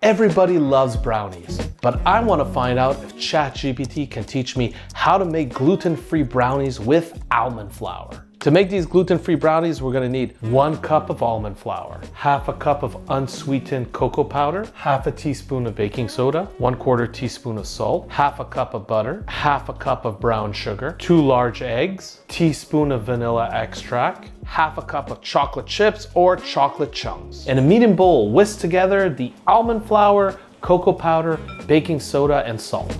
Everybody loves brownies, but I want to find out if Chat GPT can teach me how to make gluten-free brownies with almond flour. To make these gluten-free brownies, we're gonna need 1 cup of almond flour, half a cup of unsweetened cocoa powder, half a teaspoon of baking soda, 1/4 teaspoon of salt, half a cup of butter, half a cup of brown sugar, 2 large eggs, teaspoon of vanilla extract, half a cup of chocolate chips or chocolate chunks. In a medium bowl, whisk together the almond flour, cocoa powder, baking soda, and salt.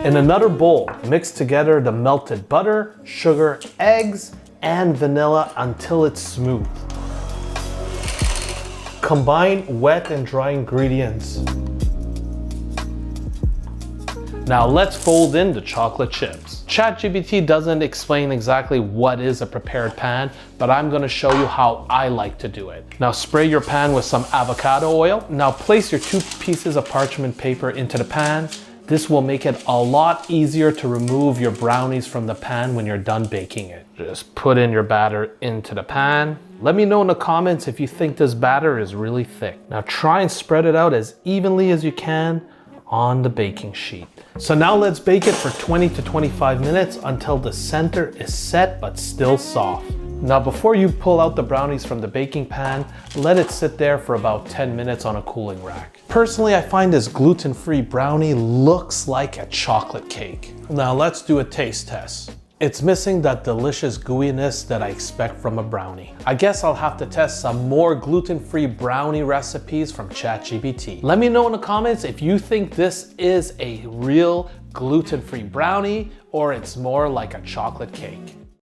In another bowl, mix together the melted butter, sugar, eggs, and vanilla until it's smooth. Combine wet and dry ingredients. Now let's fold in the chocolate chips. ChatGPT doesn't explain exactly what is a prepared pan, but I'm gonna show you how I like to do it. Now spray your pan with some avocado oil. Now place your 2 pieces of parchment paper into the pan. This will make it a lot easier to remove your brownies from the pan when you're done baking it. Just put in your batter into the pan. Let me know in the comments if you think this batter is really thick. Now try and spread it out as evenly as you can on the baking sheet. So now let's bake it for 20 to 25 minutes until the center is set but still soft. Now before you pull out the brownies from the baking pan, let it sit there for about 10 minutes on a cooling rack. Personally, I find this gluten-free brownie looks like a chocolate cake. Now let's do a taste test. It's missing that delicious gooiness that I expect from a brownie. I guess I'll have to test some more gluten-free brownie recipes from ChatGPT. Let me know in the comments if you think this is a real gluten-free brownie or it's more like a chocolate cake.